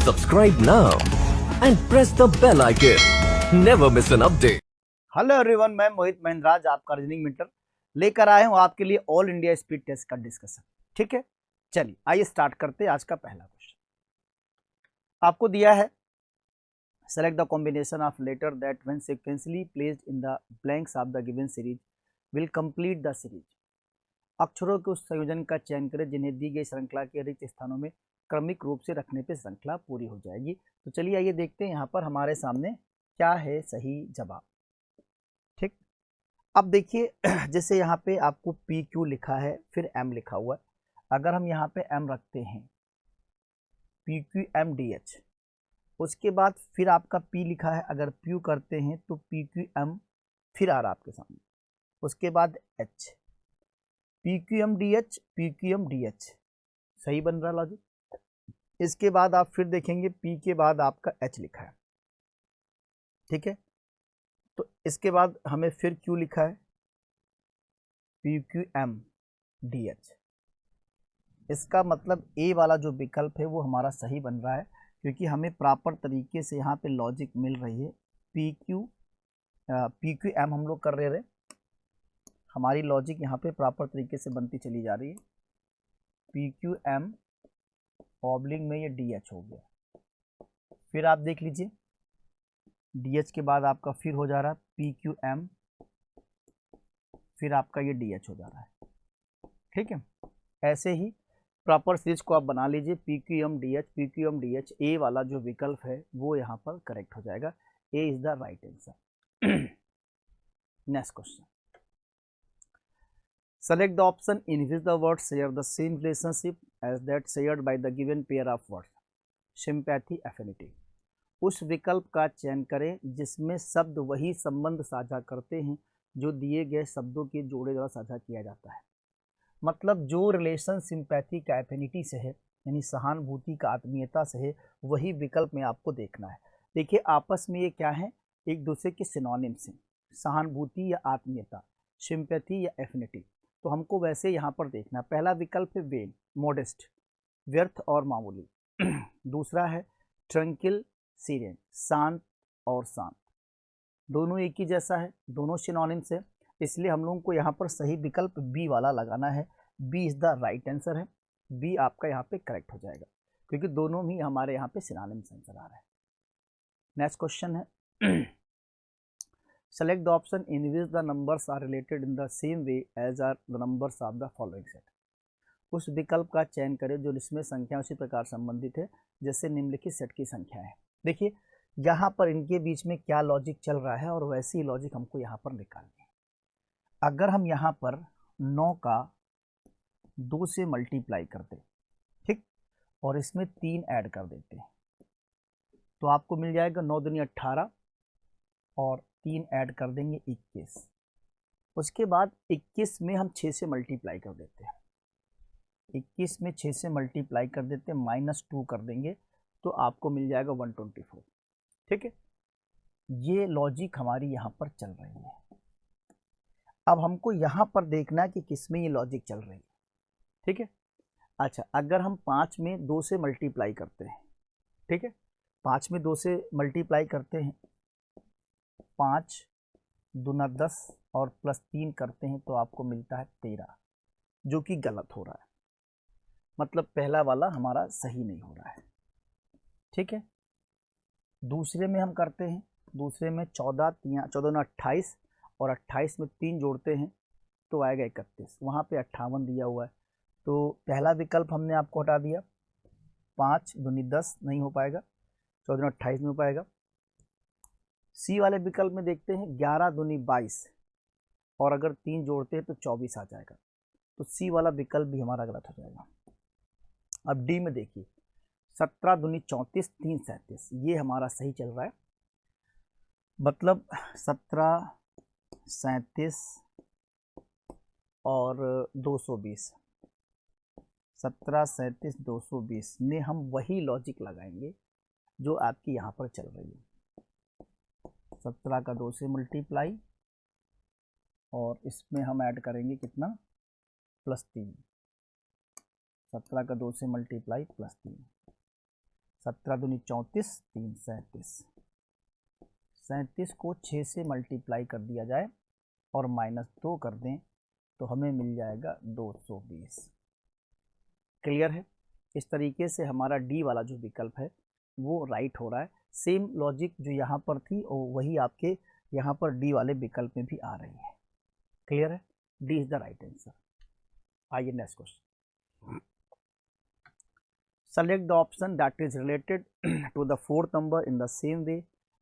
Subscribe now and press the bell icon. Never miss an update. Hello everyone, मैं मोहित महेंद्राज, आपका reasoning metre लेकर आया हूं आपके लिए ऑल इंडिया स्पीड टेस्ट का डिस्कशन। ठीक है, चलिए आइए स्टार्ट करते हैं आज का पहला क्वेश्चन। आपको दिया है select the combination of letter that when sequentially placed in the blanks of the given series will complete the series. अक्षरों के उस संयोजन का चयन करें जिन्हें दी गई श्रृंखला के रिक्त स्थानों में क्रमिक रूप से रखने पर श्रृंखला पूरी हो जाएगी। तो चलिए आइए देखते हैं यहाँ पर हमारे सामने क्या है सही जवाब। ठीक, अब देखिए जैसे यहाँ पे आपको पी क्यू लिखा है, फिर एम लिखा हुआ है। अगर हम यहाँ पे एम रखते हैं, P Q M D H, उसके बाद फिर आपका पी लिखा है, अगर पी करते हैं तो पी क्यू एम फिर आ रहा आपके सामने, उसके बाद H, P Q M D H, P Q M D H, सही बन रहा लॉजिक। इसके बाद आप फिर देखेंगे पी के बाद आपका एच लिखा है। ठीक है, तो इसके बाद हमें फिर क्यू लिखा है, P Q M D H. इसका मतलब ए वाला जो विकल्प है वो हमारा सही बन रहा है, क्योंकि हमें प्रॉपर तरीके से यहाँ पे लॉजिक मिल रही है। पी क्यू एम हम लोग कर रहे, हमारी लॉजिक यहाँ पे प्रॉपर तरीके से बनती चली जा रही है। पी क्यू एम ऑब्लिंग में ये डी एच हो गया। फिर आप देख लीजिए डी एच के बाद आपका फिर हो जा रहा है पी क्यू एम, फिर आपका ये डी एच हो जा रहा है। ठीक है, ऐसे ही प्रॉपर सीरीज को आप बना लीजिए। P Q M D H, P Q M D H, A वाला जो विकल्प है वो यहाँ पर करेक्ट हो जाएगा। A is the right answer. Next question, select the option in which the words share the same relationship as that shared by the given pair of words. Sympathy, affinity. उस विकल्प का चयन करें जिसमें शब्द वही संबंध साझा करते हैं जो दिए गए शब्दों के जोड़े द्वारा साझा किया जाता है। मतलब जो रिलेशन सिंपैथी का एफिनिटी से है, यानी सहानुभूति का आत्मीयता से है, वही विकल्प में आपको देखना है। देखिए आपस में ये क्या है, एक दूसरे के सिनोनिम्स हैं, सहानुभूति या आत्मीयता, सिंपैथी या एफिनिटी। तो हमको वैसे यहाँ पर देखना, पहला विकल्प है वेन, मोडेस्ट, व्यर्थ और मामूली। दूसरा है ट्रंकिल, सीरेन, शांत और शांत। दोनों एक ही जैसा है, दोनों सिनोनिम्स है, इसलिए हम लोगों को यहाँ पर सही विकल्प बी वाला लगाना है। B is the right answer है। बी आपका यहाँ पे करेक्ट हो जाएगा, क्योंकि दोनों ही हमारे यहाँ पे सिनोनिम्स आंसर आ रहा है। नेक्स्ट क्वेश्चन है select the option in which the numbers are related in the same way as are the numbers of the following set. उस विकल्प का चयन करें जो इसमें संख्या उसी प्रकार संबंधित है जैसे निम्नलिखित सेट की संख्या है। देखिए यहाँ पर इनके बीच में क्या लॉजिक चल रहा है और वैसी लॉजिक हमको यहाँ पर निकालनी है। अगर हम यहाँ पर 9 का 2 से मल्टीप्लाई करते, ठीक, और इसमें 3 ऐड कर देते हैं, तो आपको मिल जाएगा 9 दूनी 18 और 3 ऐड कर देंगे 21। उसके बाद 21 में हम 6 से मल्टीप्लाई कर देते हैं, 21 में 6 से मल्टीप्लाई कर देते हैं, -2 कर देंगे तो आपको मिल जाएगा 124। ठीक है, ये लॉजिक हमारी यहाँ पर चल रही है। अब हमको यहाँ पर देखना है कि किस में ये लॉजिक चल रही है। ठीक है, अच्छा अगर हम 5 में 2 से मल्टीप्लाई करते हैं, ठीक है, 5 में 2 से मल्टीप्लाई करते हैं, 5 दूना 10 और +3 करते हैं तो आपको मिलता है 13, जो कि गलत हो रहा है। मतलब पहला वाला हमारा सही नहीं हो रहा है। ठीक है, दूसरे में हम करते हैं, दूसरे में 14 दूना 28 और 28 में 3 जोड़ते हैं तो आएगा 31, वहाँ पे 58 दिया हुआ है, तो पहला विकल्प हमने आपको हटा दिया। 5 दूनी 10 नहीं हो पाएगा, 14 दूना 28 नहीं हो पाएगा। सी वाले विकल्प में देखते हैं, 11 दूनी 22 और अगर 3 जोड़ते हैं तो 24 आ जाएगा, तो सी वाला विकल्प भी हमारा गलत हो जाएगा। अब डी में देखिए, 17 दूनी 34, 3 37, ये हमारा सही चल रहा है। मतलब 17 37 और 220, 17 37 220 में हम वही लॉजिक लगाएंगे जो आपकी यहाँ पर चल रही है। 17 का 2 से मल्टीप्लाई और इसमें हम ऐड करेंगे कितना, +3। 17 का 2 से मल्टीप्लाई +3, 17 दूनी 34, 3 37, 37 को 6 से मल्टीप्लाई कर दिया जाए और -2 कर दें तो हमें मिल जाएगा 220। क्लियर है? इस तरीके से हमारा डी वाला जो विकल्प है वो राइट हो रहा है। सेम लॉजिक जो यहाँ पर थी और वही आपके यहाँ पर डी वाले विकल्प में भी आ रही है। क्लियर है? D is the right answer. आइए next question. Select the option that is related to the fourth number in the same way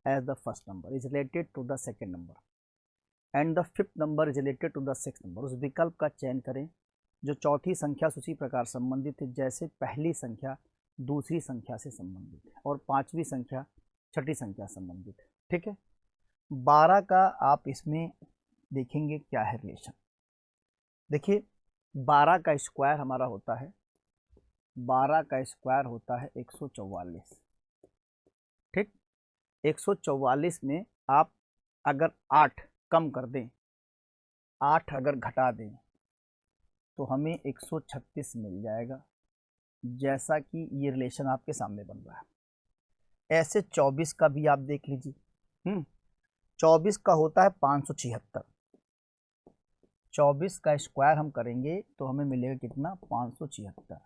as the first number is related to the second number and the fifth number is related to the sixth number. उस विकल्प का चयन करें जो चौथी संख्या से उसी प्रकार संबंधित है जैसे पहली संख्या दूसरी संख्या से संबंधित है और पांचवी संख्या छठी संख्या संबंधित है। ठीक है, 12 का आप इसमें देखेंगे क्या है रिलेशन। देखिए 12 का स्क्वायर हमारा होता है, 12 का स्क्वायर होता है 144। ठीक, 144 में आप अगर 8 कम कर दें, 8 अगर घटा दें तो हमें 136 मिल जाएगा, जैसा कि ये रिलेशन आपके सामने बन रहा है। ऐसे 24 का भी आप देख लीजिए। 24 का होता है 576। 24 का स्क्वायर हम करेंगे तो हमें मिलेगा कितना, 576।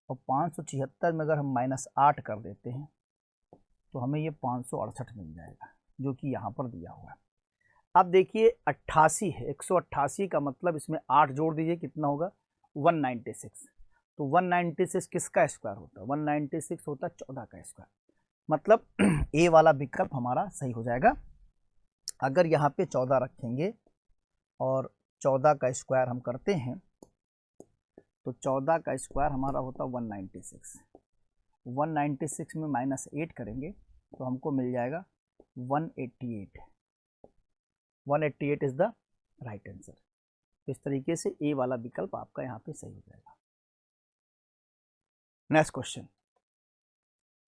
और 576 में अगर हम -8 कर देते हैं तो हमें ये 568 मिल जाएगा, जो कि यहाँ पर दिया हुआ है। अब देखिए 88 है, 188 का मतलब इसमें 8 जोड़ दीजिए, कितना होगा 196। तो 196 किसका स्क्वायर होता है, 196 होता है 14 का स्क्वायर। मतलब ए वाला विकल्प हमारा सही हो जाएगा। अगर यहाँ पे 14 रखेंगे और 14 का स्क्वायर हम करते हैं तो 14 का स्क्वायर हमारा होता है 196। 196 में -8 करेंगे तो हमको मिल जाएगा 188। 188 इज द राइट आंसर। इस तरीके से ए वाला विकल्प आपका यहाँ पे सही हो जाएगा। Next question.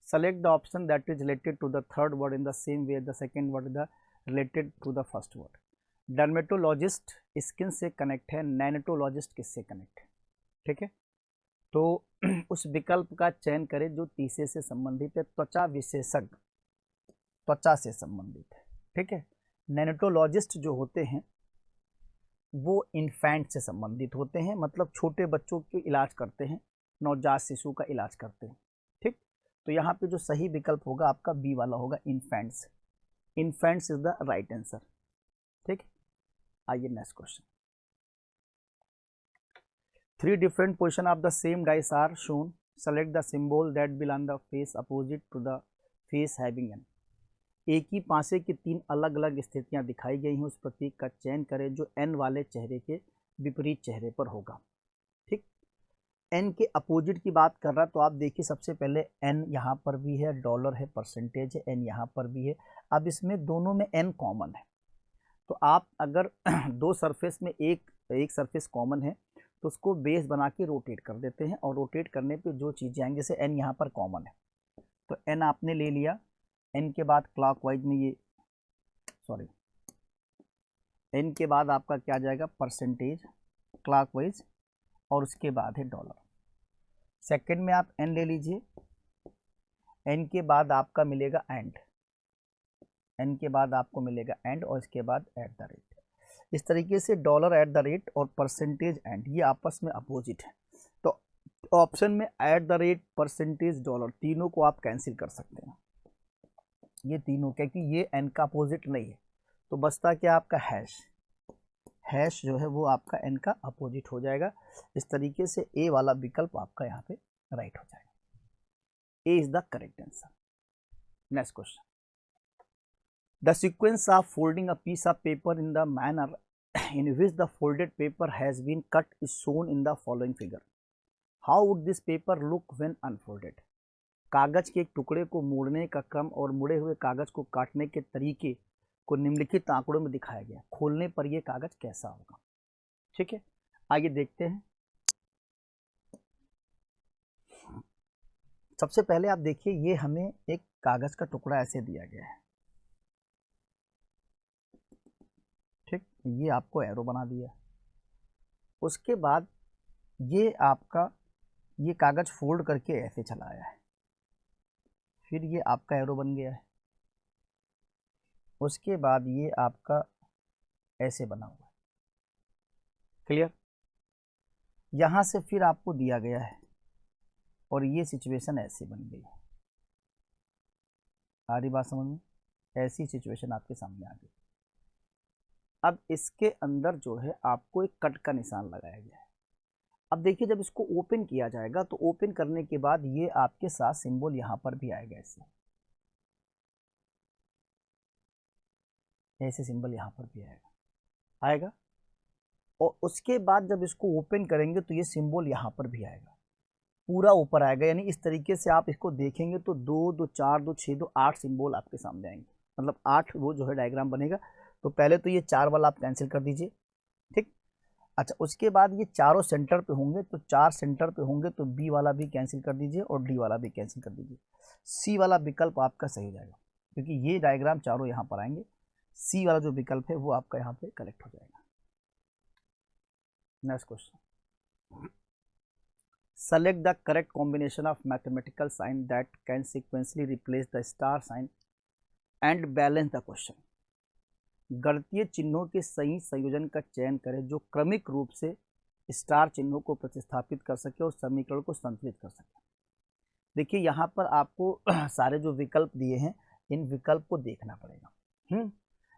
Select the option that is related to the third word in the same way the second word the related to the first word. Dermatologist skin से कनेक्ट है, नैनेटोलॉजिस्ट किससे कनेक्ट है। ठीक है, तो उस विकल्प का चयन करें जो तीसरे से संबंधित है। त्वचा विशेषज्ञ त्वचा से संबंधित है। ठीक है, नैनेटोलॉजिस्ट जो होते हैं वो इन्फेंट से संबंधित होते हैं, मतलब छोटे बच्चों के इलाज करते हैं, नवजात शिशु का इलाज करते हैं। ठीक, तो यहाँ पे जो सही विकल्प होगा आपका बी वाला होगा, infants. Infants is the right answer. ठीक, आइए next question. 3 different position of the same dice are shown. Select the symbol that will on the face opposite to the face having n. एक ही पासे की 3 अलग अलग स्थितियां दिखाई गई हैं, उस प्रतीक का चयन करें जो n वाले चेहरे के विपरीत चेहरे पर होगा। ठीक, n के अपोजिट की बात कर रहा तो आप देखिए सबसे पहले n यहाँ पर भी है, डॉलर है, परसेंटेज है, n यहाँ पर भी है। अब इसमें दोनों में n कॉमन है, तो आप अगर दो सरफेस में एक सरफेस कॉमन है तो उसको बेस बना के रोटेट कर देते हैं, और रोटेट करने पे जो चीज़ें आएंगी, जैसे n यहाँ पर कॉमन है तो n आपने ले लिया। n के बाद क्लॉकवाइज में ये n के बाद आपका क्या जाएगा, परसेंटेज क्लॉकवाइज, और उसके बाद है डॉलर। सेकंड में आप n ले लीजिए, n के बाद आपका मिलेगा एंड, n के बाद आपको मिलेगा एंड, और इसके बाद एट द रेट। इस तरीके से डॉलर एट द रेट और परसेंटेज एंड ये आपस में अपोजिट है, तो ऑप्शन में at the rate, percentage, dollar तीनों को आप कैंसिल कर सकते हैं, ये तीनों, क्योंकि ये एन का अपोजिट नहीं है। तो बचता क्या आपका हैश, हैश जो है वो आपका एन का अपोजिट हो जाएगा। इस तरीके से ए वाला विकल्प आपका यहाँ पे राइट हो जाएगा। A is the correct answer. Next question. The sequence of folding a piece of paper in the manner in which the folded paper has been cut is shown in the following figure. How would this paper look when unfolded? कागज के एक टुकड़े को मोड़ने का क्रम और मुड़े हुए कागज को काटने के तरीके को निम्नलिखित आंकड़ों में दिखाया गया। खोलने पर यह कागज कैसा होगा। ठीक है, आइए देखते हैं। सबसे पहले आप देखिए, ये हमें एक कागज का टुकड़ा ऐसे दिया गया है। ठीक, ये आपको एरो बना दिया। उसके बाद ये आपका ये कागज फोल्ड करके ऐसे चलाया है। फिर ये आपका एरो बन गया है, उसके बाद ये आपका ऐसे बना हुआ है। क्लियर? यहाँ से फिर आपको दिया गया है और ये सिचुएशन ऐसी बन गई है। आ रही बात समझ में? ऐसी सिचुएशन आपके सामने आ गई। अब इसके अंदर जो है आपको एक कट का निशान लगाया गया है। अब देखिए जब इसको ओपन किया जाएगा तो ओपन करने के बाद ये आपके साथ सिंबल यहाँ पर भी आएगा, ऐसे सिंबल यहाँ पर भी आएगा। और उसके बाद जब इसको ओपन करेंगे तो ये सिंबल यहाँ पर भी आएगा, पूरा ऊपर आएगा। यानी इस तरीके से आप इसको देखेंगे तो 2 2 4 2 6 2 8 सिंबल आपके सामने आएंगे, मतलब 8 वो जो है डायग्राम बनेगा। तो पहले तो ये 4 वाला आप कैंसिल कर दीजिए, ठीक। अच्छा, उसके बाद ये चारों सेंटर पे होंगे, तो 4 सेंटर पे होंगे तो बी वाला भी कैंसिल कर दीजिए और डी वाला भी कैंसिल कर दीजिए। सी वाला विकल्प आपका सही हो जाएगा, क्योंकि ये डायग्राम चारों यहाँ पर आएंगे। सी वाला जो विकल्प है वो आपका यहाँ पे करेक्ट हो जाएगा। Next question, select the correct combination of mathematical sign that can sequentially replace the star sign and balance the question। गणितीय चिन्हों के सही संयोजन का चयन करें जो क्रमिक रूप से स्टार चिन्हों को प्रतिस्थापित कर सके और समीकरण को संतुलित कर सके। देखिए यहाँ पर आपको सारे जो विकल्प दिए हैं इन विकल्प को देखना पड़ेगा।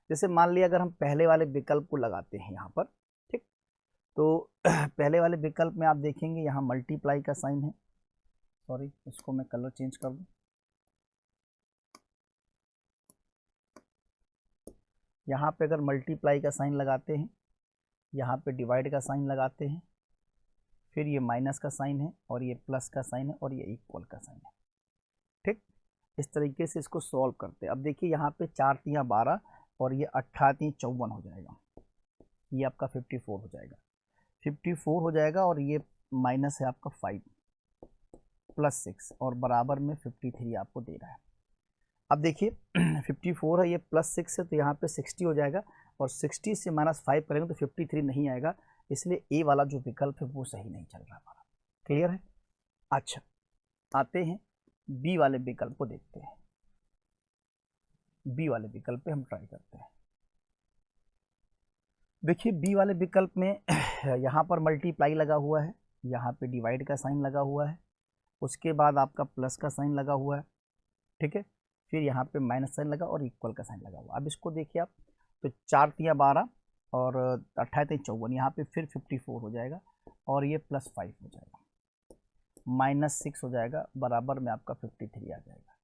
जैसे मान लिया अगर हम पहले वाले विकल्प को लगाते हैं यहाँ पर, ठीक, तो पहले वाले विकल्प में आप देखेंगे यहाँ मल्टीप्लाई का साइन है। सॉरी, इसको मैं कलर चेंज कर दूं। यहाँ पे अगर मल्टीप्लाई का साइन लगाते हैं, यहाँ पे डिवाइड का साइन लगाते हैं, फिर ये माइनस का साइन है और ये प्लस का साइन है और ये इक्वल का साइन है, ठीक। इस तरीके से इसको सॉल्व करते हैं। अब देखिए यहाँ पे 4 3 12 और ये 18 3 54 हो जाएगा, ये आपका 54 हो जाएगा, 54 हो जाएगा। और ये माइनस है आपका 5 प्लस 6 और बराबर में 53 आपको दे रहा है। अब देखिए 54 है, ये प्लस 6 है, तो यहाँ पे 60 हो जाएगा और 60 से -5 करेंगे तो 53 नहीं आएगा, इसलिए ए वाला जो विकल्प है वो सही नहीं चल रहा हमारा। क्लियर है? अच्छा, आते हैं बी वाले विकल्प को देखते हैं। बी वाले विकल्प पे हम ट्राई करते हैं। देखिए बी वाले विकल्प में यहाँ पर मल्टीप्लाई लगा हुआ है, यहाँ पे डिवाइड का साइन लगा हुआ है, उसके बाद आपका प्लस का साइन लगा हुआ है, ठीक है, फिर यहाँ पे माइनस साइन लगा और इक्वल का साइन लगा हुआ। अब इसको देखिए आप, तो 4 3 12 और 18 3 54, यहाँ पे फिर 54 हो जाएगा और ये +5 हो जाएगा, -6 हो जाएगा, बराबर में आपका 53 आ जाएगा,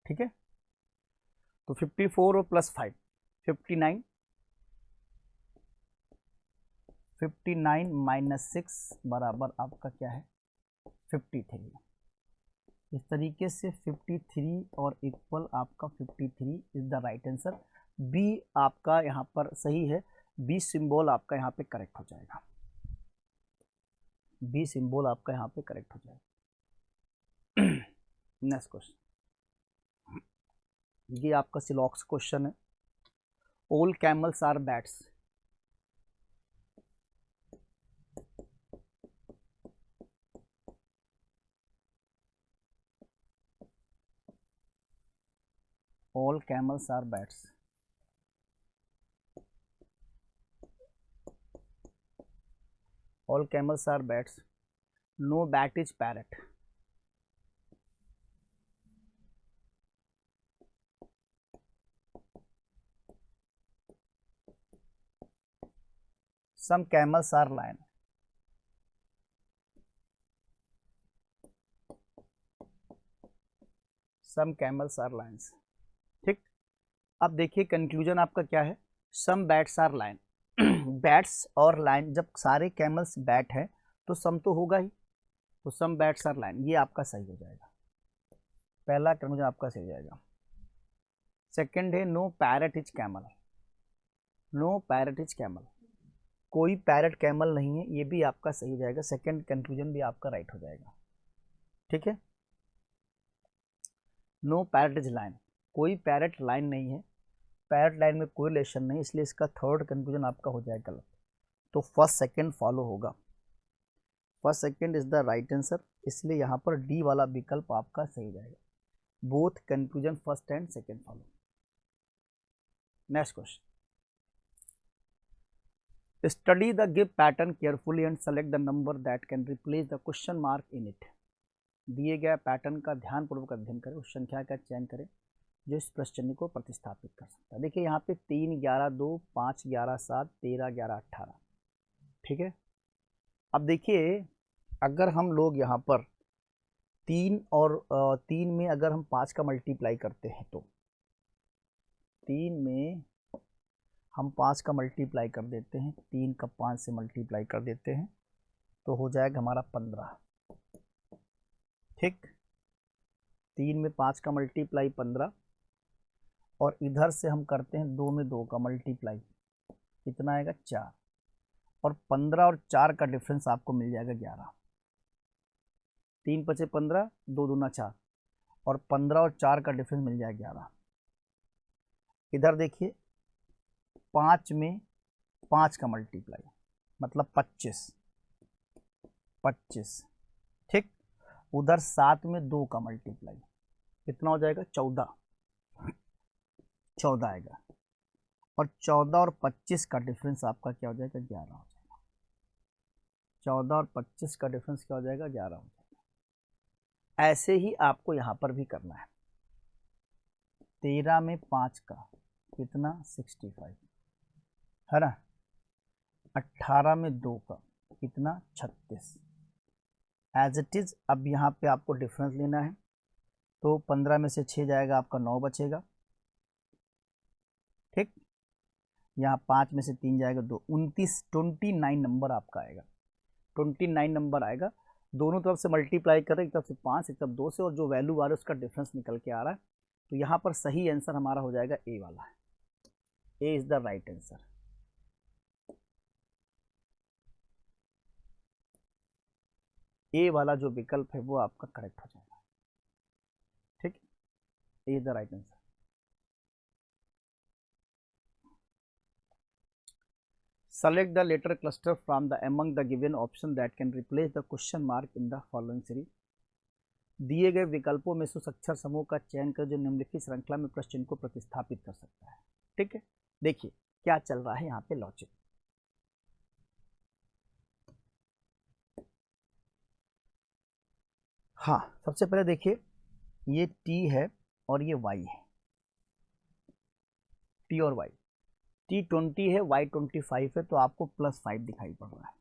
ठीक है। तो 54 और +5 59, 59 -6 बराबर आपका क्या है 53। इस तरीके से 53 और इक्वल आपका 53 is the right answer. B आपका यहाँ पर सही है, बी सिंबल आपका यहाँ पे करेक्ट हो जाएगा, बी सिंबल आपका यहाँ पे करेक्ट हो जाएगा। नेक्स्ट क्वेश्चन, ये आपका सिलॉक्स क्वेश्चन है। All camels are bats. All camels are bats. All camels are bats. No bat is parrot. Some camels are lion. Some camels are lions. ठीक, अब देखिए कंक्लूजन आपका क्या है। सम बैट्स आर लाइन। बैट्स और लाइन, जब सारे कैमल्स बैट है तो सम तो होगा ही, तो सम बैट्स आर लाइन, ये आपका सही हो जाएगा, पहला कंक्लूजन आपका सही हो जाएगा। सेकंड है no parrot is camel. No parrot is camel, कोई पैरट कैमल नहीं है, ये भी आपका सही हो जाएगा, सेकंड कंक्लूजन भी आपका राइट हो जाएगा, ठीक है। नो पैरट इज लाइन, कोई पैरट लाइन नहीं है, पैरट लाइन में कोई रिलेशन नहीं, इसलिए इसका थर्ड कंक्लूजन आपका हो जाएगा गलत। तो फर्स्ट सेकंड फॉलो होगा, first second is the right answer, इसलिए यहाँ पर डी वाला विकल्प आपका सही हो जाएगा। Both confusion first and second follow. Next question, study the give pattern carefully and select the number that can replace the question mark in it. दिए गए पैटर्न का ध्यानपूर्वक अध्ययन करें, उस संख्या का चयन करें जो इस प्रश्न को प्रतिस्थापित कर सकता है। देखिए यहाँ पे 3, 11, 2, 5, 11, 7, 13, 11, 18, ठीक है। अब देखिए अगर हम लोग यहाँ पर 3 में अगर हम 5 का मल्टीप्लाई करते हैं तो 3 में हम 5 का मल्टीप्लाई कर देते हैं, 3 का 5 से मल्टीप्लाई कर देते हैं तो हो जाएगा हमारा 15, ठीक। 3 में 5 का मल्टीप्लाई 15 और इधर से हम करते हैं 2 में 2 का मल्टीप्लाई, कितना आएगा 4, और 15 और 4 का डिफरेंस आपको मिल जाएगा 11। 3 पचे 15, 2 दूना 4, और 15 और 4 का डिफरेंस मिल जाएगा 11। इधर देखिए 5 में 5 का मल्टीप्लाई मतलब 25, ठीक। उधर 7 में 2 का मल्टीप्लाई कितना हो जाएगा 14 आएगा, और 14 और 25 का डिफरेंस आपका क्या हो जाएगा 11 हो जाएगा। 14 और 25 का डिफरेंस क्या हो जाएगा 11 हो जाएगा। ऐसे ही आपको यहाँ पर भी करना है। 13 में 5 का कितना 65 है ना, 18 में 2 का कितना 36, एज इट इज। अब यहाँ पे आपको डिफरेंस लेना है तो 15 में से 6 जाएगा आपका 9 बचेगा, ठीक। यहाँ 5 में से 3 जाएगा 2, 29 नंबर आपका आएगा, 29 नंबर आएगा। दोनों तरफ से मल्टीप्लाई करें, एक तरफ से 5 एक तरफ 2 से, और जो वैल्यू आ रहा है उसका डिफरेंस निकल के आ रहा है। तो यहाँ पर सही आंसर हमारा हो जाएगा ए वाला, ए इज द राइट आंसर। ए वाला जो विकल्प है वो आपका करेक्ट हो जाएगा, ठीक। A is the right answer. Select the letter cluster from the among the given option that can replace the question mark in the following series. दिए गए विकल्पों में से उस अक्षर समूह का चयन कर जो निम्नलिखित श्रृंखला में प्रश्न को प्रतिस्थापित कर सकता है, ठीक है। देखिए क्या चल रहा है यहाँ पे लॉजिक। हाँ, सबसे पहले देखिए ये t है और ये y है, t और y, t 20 है, y 25 है, तो आपको +5 दिखाई पड़ रहा है,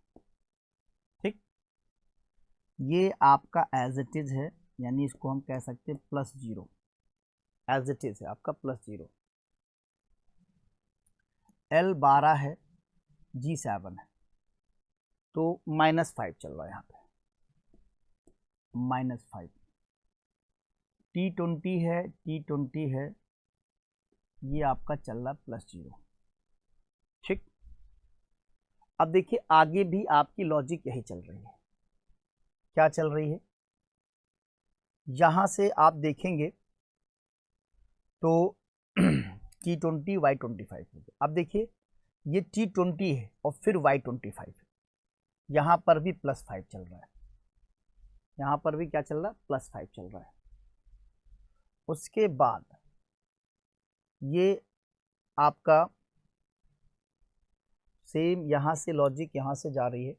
ठीक। ये आपका एज इट इज है, यानी इसको हम कह सकते हैं +0, एज इट इज है आपका +0। L 12 है, G 7 है, तो -5 चल रहा है यहाँ पे, -5। T 20 है, ये आपका चल रहा +0, ठीक। अब देखिए आगे भी आपकी लॉजिक यही चल रही है। क्या चल रही है, यहां से आप देखेंगे तो T20 Y25 है। अब देखिए ये T20 है और फिर Y25 है, यहां पर भी +5 चल रहा है, यहां पर भी क्या चल रहा है +5 चल रहा है। उसके बाद ये आपका सेम यहां से लॉजिक यहां से जा रही है,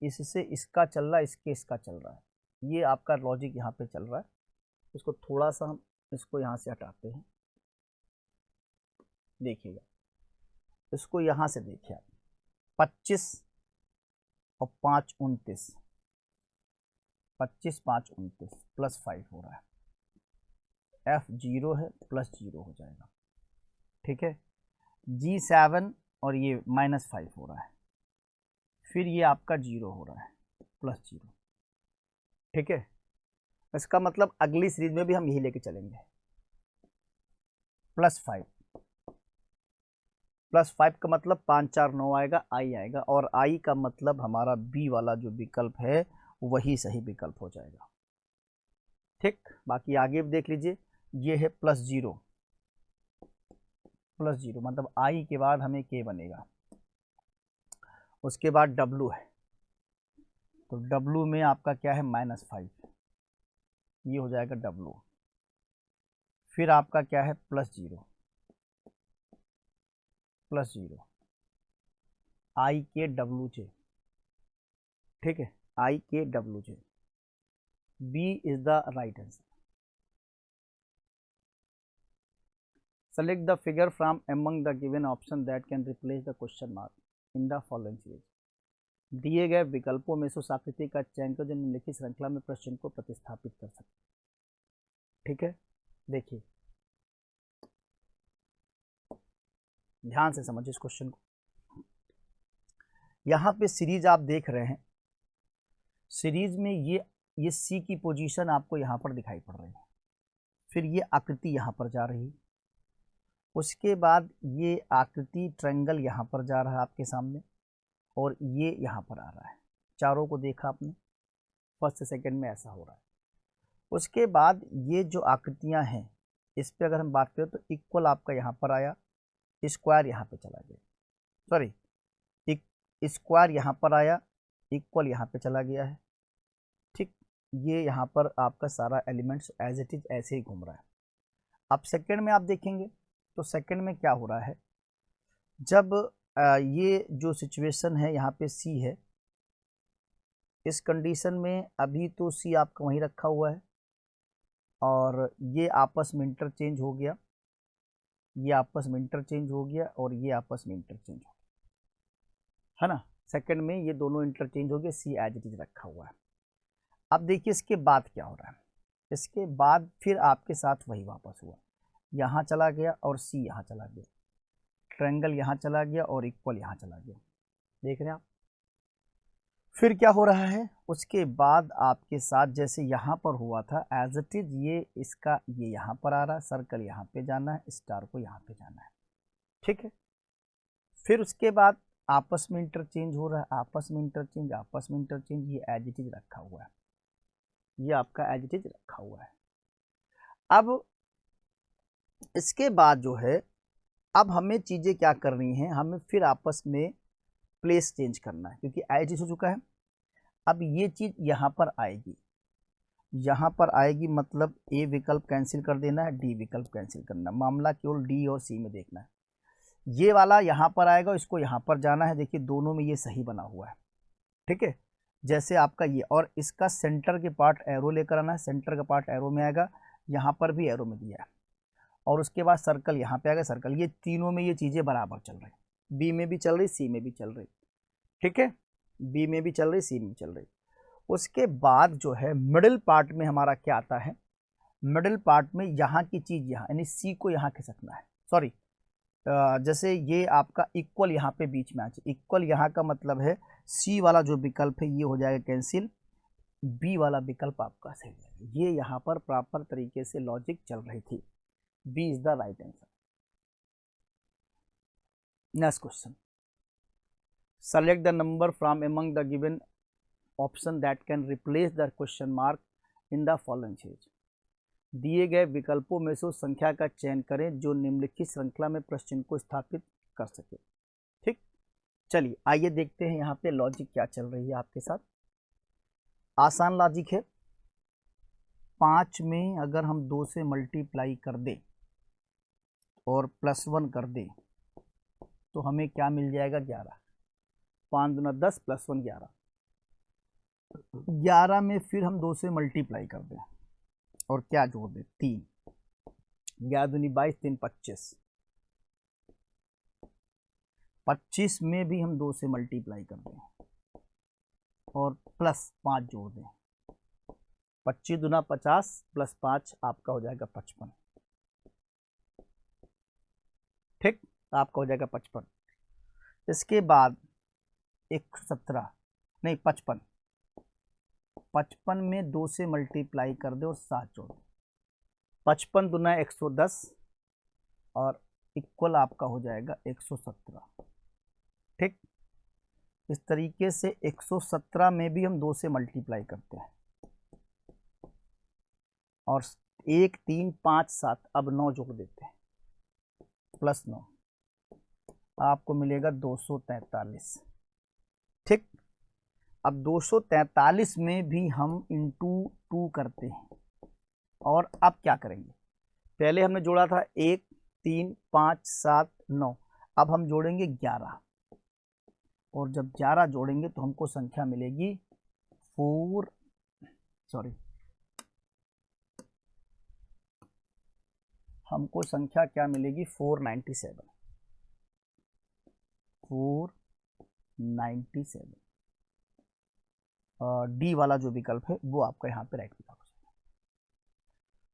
इससे इसका चल रहा है, इसके इसका चल रहा है, ये आपका लॉजिक यहाँ पे चल रहा है। इसको थोड़ा सा हम इसको यहाँ से हटाते हैं, देखिएगा इसको यहाँ से देखिए आप, 25 और 5 29, 25 5 29 +5 हो रहा है, F 0 है +0 हो जाएगा, ठीक है। G 7 और ये -5 हो रहा है, फिर ये आपका 0 हो रहा है +0, ठीक है। इसका मतलब अगली सीरीज में भी हम यही लेके चलेंगे, +5 का मतलब 5 4 9 आएगा, I आएगा, और I का मतलब हमारा B वाला जो विकल्प है वही सही विकल्प हो जाएगा, ठीक। बाकी आगे भी देख लीजिए, ये है +0 मतलब I के बाद हमें K बनेगा, उसके बाद W है, तो W में आपका क्या है -5, ये हो जाएगा W, फिर आपका क्या है +0 IKWJ, ठीक है, IKWJ, B is the right answer. Select the figure from among the given option that can replace the question mark in the following series. दिए गए विकल्पों में से उस आकृति का चयन करें जो निम्नलिखित श्रृंखला में प्रश्न को प्रतिस्थापित कर सके। ठीक है, देखिए ध्यान से समझिए इस क्वेश्चन को। यहाँ पे सीरीज आप देख रहे हैं, सीरीज में ये सी की पोजीशन आपको यहाँ पर दिखाई पड़ रही है, फिर ये आकृति यहाँ पर जा रही है, उसके बाद ये आकृति ट्रायंगल यहाँ पर जा रहा है आपके सामने, और ये यहाँ पर आ रहा है। चारों को देखा आपने, फर्स्ट सेकंड में ऐसा हो रहा है। उसके बाद ये जो आकृतियाँ हैं इस पे अगर हम बात करें तो इक्वल आपका यहाँ पर आया, स्क्वायर यहाँ पे चला गया, सॉरी स्क्वायर यहाँ पर आया, इक्वल यहाँ पे चला गया है। ठीक, ये यहाँ पर आपका सारा एलिमेंट्स एज इट इज ऐसे ही घूम रहा है। अब सेकंड में आप देखेंगे तो सेकंड में क्या हो रहा है, जब ये जो सिचुएशन है यहाँ पे सी है, इस कंडीशन में अभी तो सी आपका वहीं रखा हुआ है और ये आपस में इंटरचेंज हो गया, ये आपस में इंटरचेंज हो गया और ये आपस में इंटरचेंज हो गया, है ना। सेकंड में ये दोनों इंटरचेंज हो गए, सी एज इट इज रखा हुआ है। अब देखिए इसके बाद क्या हो रहा है, इसके बाद फिर आपके साथ वही वापस हुआ, यहाँ चला गया और सी यहाँ चला गया, ट्रायंगल यहाँ चला गया और इक्वल यहाँ चला गया, देख रहे हैं आप। फिर क्या हो रहा है, उसके बाद आपके साथ जैसे यहाँ पर हुआ था एज इट इज ये इसका ये यहाँ पर आ रहा है, सर्कल यहाँ पे जाना है, स्टार को यहाँ पे जाना है, ठीक है। फिर उसके बाद आपस में इंटरचेंज हो रहा है, आपस में इंटरचेंज, आपस में इंटरचेंज, ये एज इट इज रखा हुआ है, ये आपका एज इट इज रखा हुआ है। अब इसके बाद जो है, अब हमें चीज़ें क्या करनी है, हमें फिर आपस में प्लेस चेंज करना है क्योंकि एज इट हो चुका है। अब ये चीज़ यहाँ पर आएगी, यहाँ पर आएगी, मतलब ए विकल्प कैंसिल कर देना है, डी विकल्प कैंसिल करना, मामला केवल डी और सी में देखना है। ये वाला यहाँ पर आएगा, इसको यहाँ पर जाना है, देखिए दोनों में ये सही बना हुआ है, ठीक है। जैसे आपका ये और इसका सेंटर के पार्ट एरो लेकर आना है, सेंटर का पार्ट एरो में आएगा, यहाँ पर भी एरो में दिया है, और उसके बाद सर्कल यहाँ पे आएगा, सर्कल, ये तीनों में ये चीज़ें बराबर चल रही, बी में भी चल रही, सी में भी चल रही, ठीक है, बी में भी चल रही, सी में भी चल रही। उसके बाद जो है मिडिल पार्ट में हमारा क्या आता है, मिडिल पार्ट में यहाँ की चीज़ यहाँ, यानी सी को यहाँ खिसकना है, सॉरी जैसे ये आपका इक्वल यहाँ पे बीच में आ जाए, इक्वल यहाँ का मतलब है सी वाला जो विकल्प है ये हो जाएगा कैंसिल, बी वाला विकल्प आपका सही है। ये यहाँ पर प्रॉपर तरीके से लॉजिक चल रही थी, B is the right answer. Next question, select the number from among the given option that can replace the question mark in the following series. दिए गए विकल्पों में से उस संख्या का चयन करें जो निम्नलिखित श्रृंखला में प्रश्न को स्थापित कर सके। ठीक, चलिए आइए देखते हैं यहाँ पे लॉजिक क्या चल रही है आपके साथ। आसान लॉजिक है, 5 में अगर हम 2 से मल्टीप्लाई कर दें और +1 कर दें तो हमें क्या मिल जाएगा, 11, 5 दूना 10 +1 11, 11 में फिर हम 2 से मल्टीप्लाई कर दें और क्या जोड़ दें, 3, 11 दूनी 22, 3 25, 25 में भी हम 2 से मल्टीप्लाई कर दें और +5 जोड़ दें, 25 दूना 50 +5 आपका हो जाएगा 55, ठीक, आपका हो जाएगा 55। इसके बाद 117 नहीं 55, 55 में 2 से मल्टीप्लाई कर दे और 7 जोड़ दे, 55 दूना 110 और इक्वल आपका हो जाएगा 117, ठीक। इस तरीके से 117 में भी हम 2 से मल्टीप्लाई करते हैं और 1 3 5 7, अब 9 जोड़ देते हैं, +9, आपको मिलेगा 243, ठीक। अब 243 में भी हम इंटू 2 करते हैं और अब क्या करेंगे, पहले हमने जोड़ा था 1 3 5 7 9, अब हम जोड़ेंगे 11, और जब 11 जोड़ेंगे तो हमको संख्या मिलेगी 4 सॉरी हमको संख्या क्या मिलेगी 497 डी वाला जो विकल्प है वो आपका यहाँ पे राइट विकल्प है।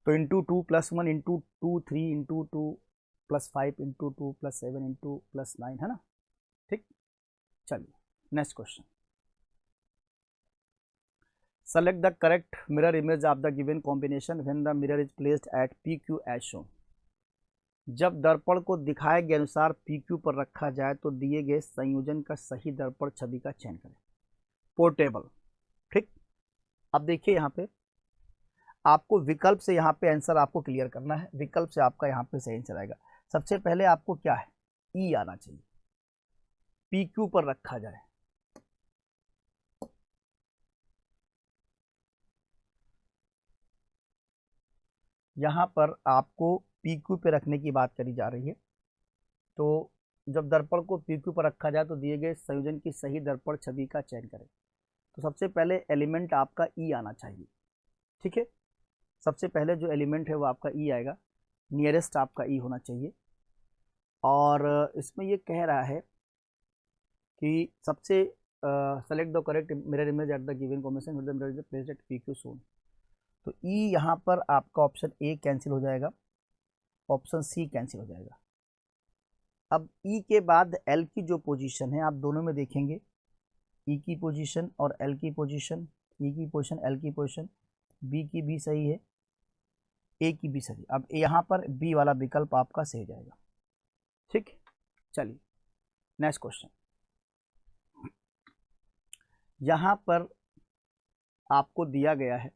तो into 2 + 1 into 2 3 into 2 + 5 into 2 + 7 into +9 है ना। ठीक, चलिए next question. Select the correct mirror image of the given combination when the mirror is placed at PQ as shown. जब दर्पण को दिखाए गए अनुसार PQ पर रखा जाए तो दिए गए संयोजन का सही दर्पण छवि का चयन करें। पोर्टेबल, ठीक। अब देखिए यहाँ पे आपको विकल्प से यहाँ पे आंसर आपको क्लियर करना है, विकल्प से आपका यहाँ पे सही आंसर आएगा। सबसे पहले आपको क्या है, ई आना चाहिए, PQ पर रखा जाए। यहाँ पर आपको PQ पे रखने की बात करी जा रही है, तो जब दर्पण को PQ पर रखा जाए तो दिए गए संयोजन की सही दर्पण छवि का चयन करें। तो सबसे पहले एलिमेंट आपका ई आना चाहिए, ठीक है। सबसे पहले जो एलिमेंट है वो आपका ई आएगा, नियरेस्ट आपका ई होना चाहिए। और इसमें ये कह रहा है कि सबसे select the correct mirror image at the given combination with the mirror is placed at PQ shown. तो ई यहाँ पर आपका ऑप्शन ए कैंसिल हो जाएगा, ऑप्शन सी कैंसिल हो जाएगा। अब ई के बाद एल की जो पोजीशन है आप दोनों में देखेंगे, ई की पोजीशन और एल की पोजीशन, ई की पोजीशन एल की पोजीशन, बी की भी सही है, ए की भी सही। अब यहाँ पर बी वाला विकल्प आपका सही जाएगा, ठीक। चलिए नेक्स्ट क्वेश्चन। यहाँ पर आपको दिया गया है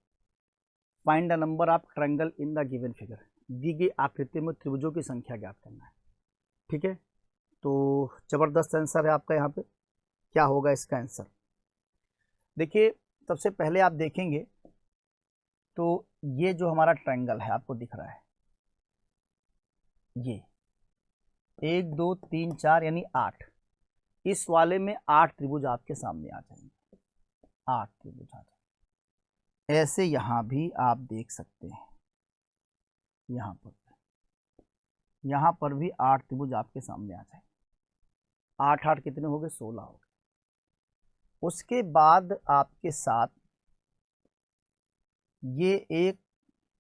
find the number of triangle in the given figure. दी गई आकृति में त्रिभुजों की संख्या ज्ञात करना है, ठीक है। तो जबरदस्त आंसर है आपका, यहाँ पे क्या होगा इसका आंसर। देखिए सबसे पहले आप देखेंगे तो ये जो हमारा ट्रायंगल है आपको दिख रहा है, ये 1 2 3 4 यानी 8, इस वाले में 8 त्रिभुज आपके सामने आ जाएंगे, 8 त्रिभुज आ जाएंगे। ऐसे यहाँ भी आप देख सकते हैं, यहाँ पर भी 8 त्रिभुज आपके सामने आ जाएंगे। 8 8 कितने हो गए, 16 हो गए। उसके बाद आपके साथ ये एक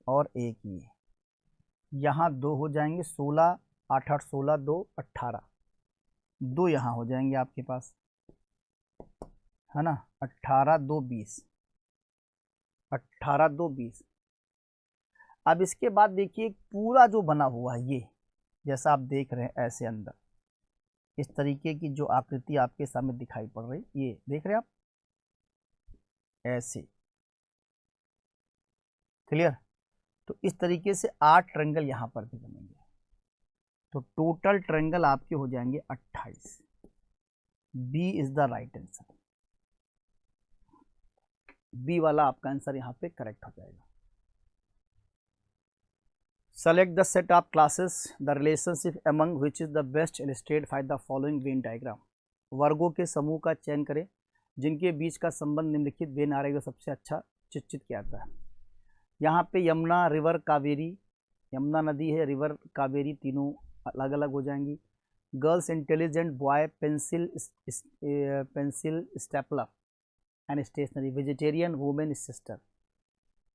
और एक, ये यहाँ 2 हो जाएंगे, 16 8 8 16 2 18, 2 यहाँ हो जाएंगे आपके पास, है ना। 18 2 20, 18 2 20। अब इसके बाद देखिए पूरा जो बना हुआ है ये, जैसा आप देख रहे हैं ऐसे अंदर इस तरीके की जो आकृति आपके सामने दिखाई पड़ रही, ये देख रहे हैं आप ऐसे, क्लियर। तो इस तरीके से 8 ट्रायंगल यहाँ पर भी बनेंगे, तो टोटल ट्रायंगल आपके हो जाएंगे 28। B is the right answer, B वाला आपका आंसर यहाँ पे करेक्ट हो जाएगा। Select the set of classes the relationship among which is the best illustrated by the following Venn diagram. वर्गों के समूह का चयन करें जिनके बीच का संबंध निम्नलिखित वेन आरेख सबसे अच्छा चित्रित किया जाता है। यहाँ पे यमुना, रिवर कावेरी, यमुना नदी है, रिवर कावेरी, तीनों अलग अलग हो जाएंगी। Girls intelligent, boy pencil stapler and stationery, vegetarian, women sister.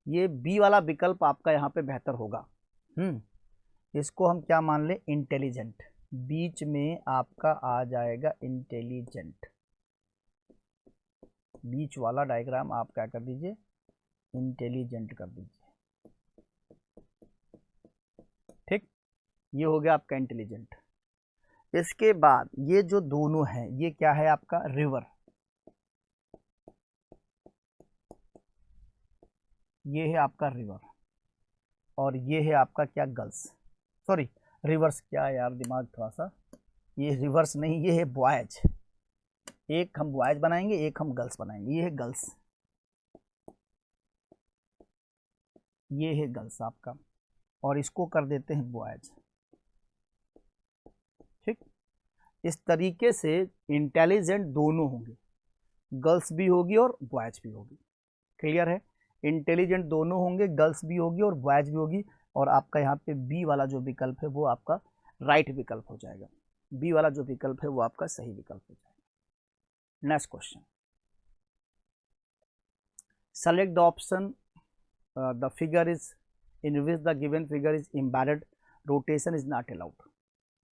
ये बी वाला विकल्प आपका यहाँ पे बेहतर होगा। इसको हम क्या मान ले, इंटेलिजेंट, बीच में आपका आ जाएगा इंटेलिजेंट। बीच वाला डायग्राम आप क्या कर दीजिए, इंटेलिजेंट कर दीजिए, ठीक। ये हो गया आपका इंटेलिजेंट। इसके बाद ये जो दोनों हैं ये क्या है आपका, रिवर, ये है आपका रिवर, और ये है आपका क्या, गर्ल्स, सॉरी रिवर्स, क्या है यार दिमाग थोड़ा सा, ये रिवर्स नहीं, ये है बॉयज। एक हम बॉयज बनाएंगे, एक हम गर्ल्स बनाएंगे। ये है गर्ल्स, ये है गर्ल्स आपका, और इसको कर देते हैं बॉयज। ठीक, इस तरीके से इंटेलिजेंट दोनों होंगे, गर्ल्स भी होगी और बॉयज भी होगी। क्लियर है, इंटेलिजेंट दोनों होंगे, गर्ल्स भी होगी और बॉयज भी होगी। और आपका यहाँ पे बी वाला जो विकल्प है वो आपका राइट विकल्प हो जाएगा, बी वाला जो विकल्प है वो आपका सही विकल्प हो जाएगा। Next question, select the option the figure is in which the given figure is embedded, rotation is not allowed.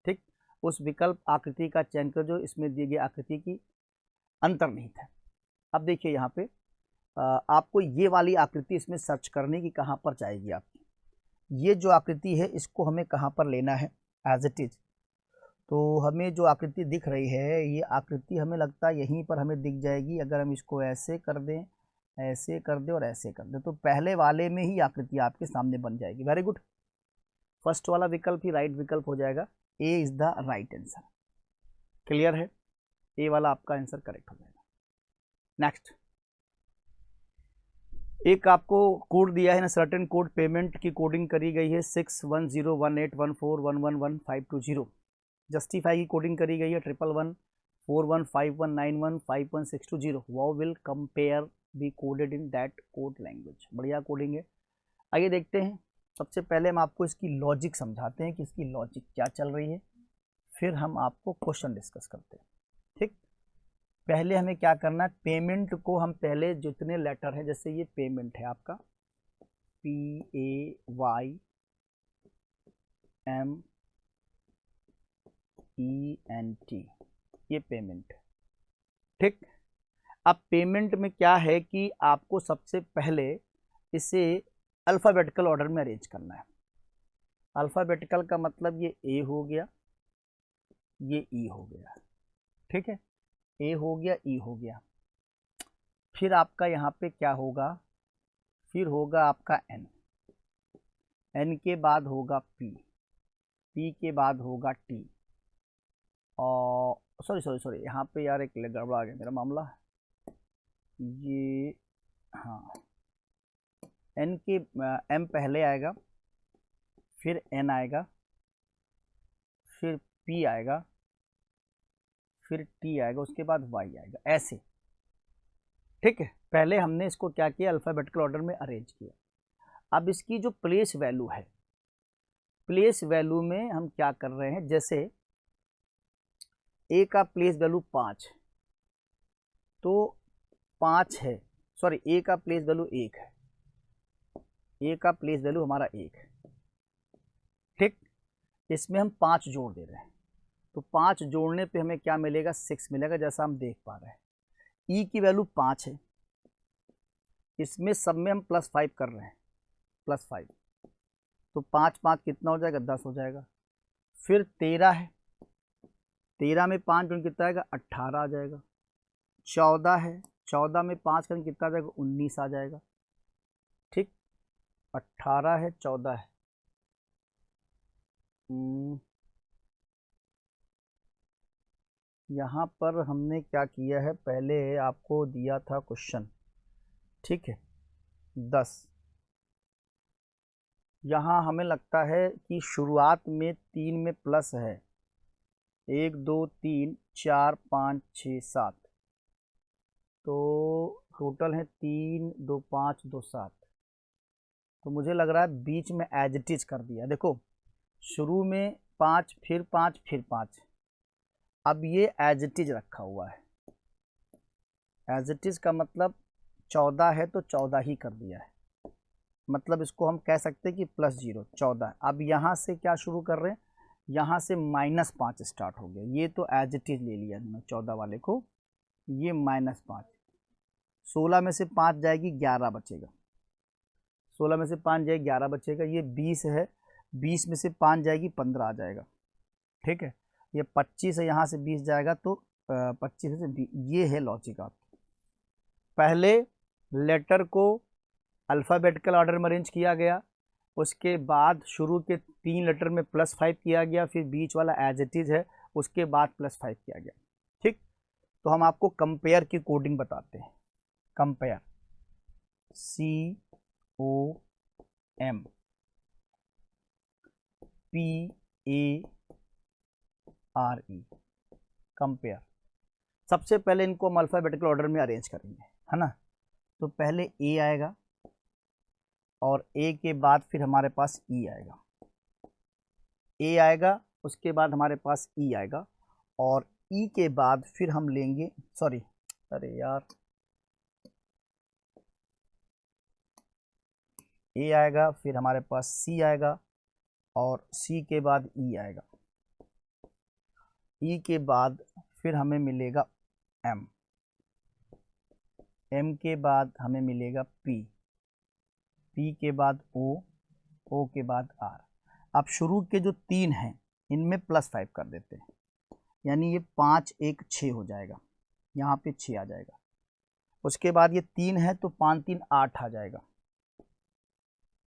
ठीक, उस विकल्प आकृति का चयन कर जो इसमें दी गई आकृति की अंतर्निहित है। अब देखिए यहाँ पे आपको ये वाली आकृति इसमें सर्च करने की कहाँ पर जाएगी आपकी, ये जो आकृति है इसको हमें कहाँ पर लेना है एज इट इज। तो हमें जो आकृति दिख रही है ये आकृति हमें लगता है यहीं पर हमें दिख जाएगी। अगर हम इसको ऐसे कर दें, ऐसे कर दें और ऐसे कर दें तो पहले वाले में ही आकृति आपके सामने बन जाएगी। वेरी गुड, फर्स्ट वाला विकल्प ही राइट विकल्प हो जाएगा, A is the right answer. Clear है, ए वाला आपका आंसर करेक्ट हो जाएगा। नेक्स्ट, एक आपको कोड दिया है ना, सर्टेन कोड पेमेंट की कोडिंग करी गई है 61018141111520। जस्टिफाई की कोडिंग करी गई है 11114151915162 wow will compare be coded in that code language. बढ़िया कोडिंग है। आइए देखते हैं, सबसे पहले हम आपको इसकी लॉजिक समझाते हैं कि इसकी लॉजिक क्या चल रही है, फिर हम आपको क्वेश्चन डिस्कस करते हैं। ठीक, पहले हमें क्या करना है, पेमेंट को हम पहले जितने लेटर हैं, जैसे ये पेमेंट है आपका PAYMENT, ये पेमेंट। ठीक, अब पेमेंट में क्या है कि आपको सबसे पहले इसे अल्फ़ाबेटिकल ऑर्डर में अरेंज करना है। अल्फ़ाबेटिकल का मतलब ये ए हो गया, ये ई हो गया। ठीक है, ए हो गया, ई हो गया। फिर आपका यहाँ पे क्या होगा, फिर होगा आपका एन, एन के बाद होगा पी, पी के बाद होगा टी, और सॉरी यहाँ पे यार एक गड़बड़ा आ गया मेरा मामला, ये हाँ, एन के एम पहले आएगा, फिर एन आएगा, फिर पी आएगा, फिर टी आएगा, उसके बाद वाई आएगा, ऐसे। ठीक है, पहले हमने इसको क्या किया, अल्फ़ाबेटिकल ऑर्डर में अरेंज किया। अब इसकी जो प्लेस वैल्यू है, प्लेस वैल्यू में हम क्या कर रहे हैं, जैसे ए का प्लेस वैल्यू 5, तो 5 है, सॉरी ए का प्लेस वैल्यू 1 है, ए का प्लेस वैल्यू हमारा 1 है। ठीक, इसमें हम 5 जोड़ दे रहे हैं, तो 5 जोड़ने पे हमें क्या मिलेगा, 6 मिलेगा, जैसा हम देख पा रहे हैं। ई की वैल्यू 5 है, इसमें सब में हम +5 कर रहे हैं, +5, तो 5 5 कितना हो जाएगा, 10 हो जाएगा। फिर 13 है, 13 में 5 जोड़ कितना आएगा, 18 आ जाएगा। 14 है, 14 में 5 करें कितना आ जाएगा, 19 आ जाएगा। ठीक, 18 है, 14 है, यहाँ पर हमने क्या किया है, पहले आपको दिया था क्वेश्चन, ठीक है 10, यहाँ हमें लगता है कि शुरुआत में 3 में प्लस है, 1 2 3 4 5 6 7, तो टोटल है 3 2 5 2 7, तो मुझे लग रहा है बीच में एज इट इज कर दिया। देखो शुरू में 5 फिर 5 फिर 5, अब ये एज इट इज रखा हुआ है। एज इट इज का मतलब 14 है तो 14 ही कर दिया है, मतलब इसको हम कह सकते हैं कि +0 14। अब यहाँ से क्या शुरू कर रहे हैं, यहाँ से -5 स्टार्ट हो गया, ये तो एज इट इज ले लिया हमने 14 वाले को, ये -5, 16 में से 5 जाएगी 11 बचेगा, 16 में से 5 जाएगी 11 बचेगा। ये 20 है, 20 में से 5 जाएगी 15 आ जाएगा। ठीक है, ये 25 है, यहाँ से 20 जाएगा तो 25 से 20, ये है लॉजिक आपकी। पहले लेटर को अल्फ़ाबेटिकल ऑर्डर में अरेंज किया गया, उसके बाद शुरू के 3 लेटर में +5 किया गया, फिर बीच वाला एज इट इज़ है, उसके बाद +5 किया गया। ठीक, तो हम आपको कंपेयर की कोडिंग बताते हैं। Compare, COMPARE, M, PARE, compare. सबसे पहले इनको हम अल्फाबेटिकल ऑर्डर में अरेंज करेंगे, है ना। तो पहले A आएगा और A के बाद फिर हमारे पास E आएगा, A आएगा, उसके बाद हमारे पास E आएगा, और E के बाद फिर हम लेंगे, सॉरी अरे यार, A आएगा, फिर हमारे पास C आएगा, और C के बाद E आएगा, E के बाद फिर हमें मिलेगा M, M के बाद हमें मिलेगा P, P के बाद O, O के बाद R। अब शुरू के जो 3 हैं इनमें +5 कर देते हैं, यानी ये 5 1 6 हो जाएगा, यहाँ पे 6 आ जाएगा। उसके बाद ये 3 है तो 5 3 8 आ जाएगा,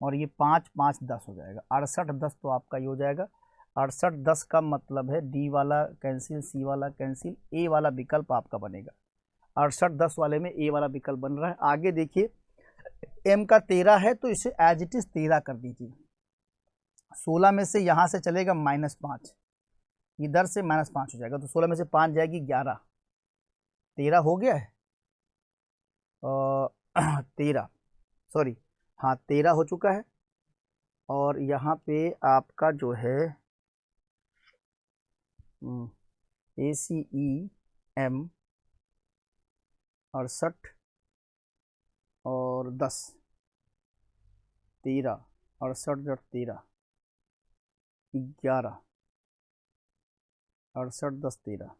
और ये 5 5 10 हो जाएगा। 68 10 तो आपका ये हो जाएगा। 68 10 का मतलब है डी वाला कैंसिल, सी वाला कैंसिल, ए वाला विकल्प आपका बनेगा। 68 10 वाले में ए वाला विकल्प बन रहा है। आगे देखिए, एम का 13 है तो इसे एज इट इज 13 कर दीजिए। 16 में से यहाँ से चलेगा -5, इधर से -5 हो जाएगा, तो 16 में से 5 जाएगी 11, 13 हो गया है। 13, सॉरी हाँ 13 हो चुका है। और यहाँ पे आपका जो है ACEM 68 और 10, 13, 68 13 11, 68 10 13।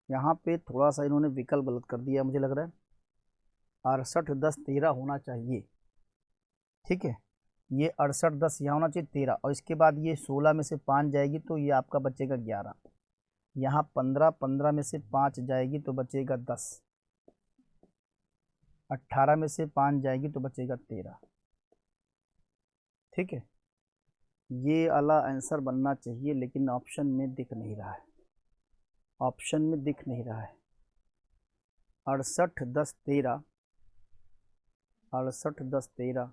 यहाँ पे थोड़ा सा इन्होंने विकल्प गलत कर दिया मुझे लग रहा है, 68 10 13 होना चाहिए, ठीक है। ये 68 10 यहाँ होना चाहिए 13, और इसके बाद ये 16 में से 5 जाएगी तो ये आपका बचेगा 11, यहाँ 15, 15 में से 5 जाएगी तो बचेगा 10, 18 में से 5 जाएगी तो बचेगा 13, ठीक है। ये वाला आंसर बनना चाहिए, लेकिन ऑप्शन में दिख नहीं रहा है, ऑप्शन में दिख नहीं रहा है। 68 10 13, 68 10 13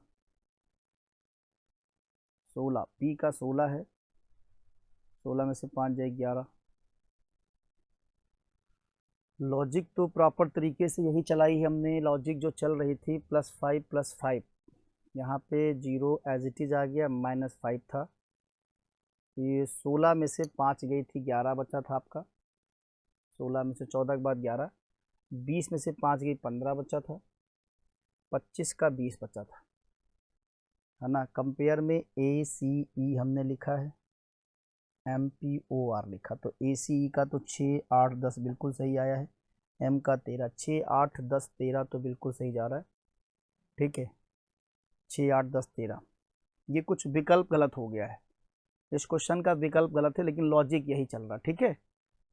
16, पी का 16 है, 16 में से 5 जाए 11। लॉजिक तो प्रॉपर तरीके से यही चलाई है हमने, लॉजिक जो चल रही थी +5 +5, यहाँ पे 0 एज इट इज़ आ गया, -5 था, ये 16 में से 5 गई थी 11 बचा था आपका, 16 में से 14 के बाद 11, 20 में से 5 गई 15 बचा था, 25 का 20 बचा था, है ना। कंपेयर में ACE हमने लिखा है, MPOR लिखा, तो ACE का तो 6 8 10 बिल्कुल सही आया है, M का 13, 6 8 10 13 तो बिल्कुल सही जा रहा है, ठीक है। 6 8 10 13, ये कुछ विकल्प गलत हो गया है, इस क्वेश्चन का विकल्प गलत है, लेकिन लॉजिक यही चल रहा है, ठीक है।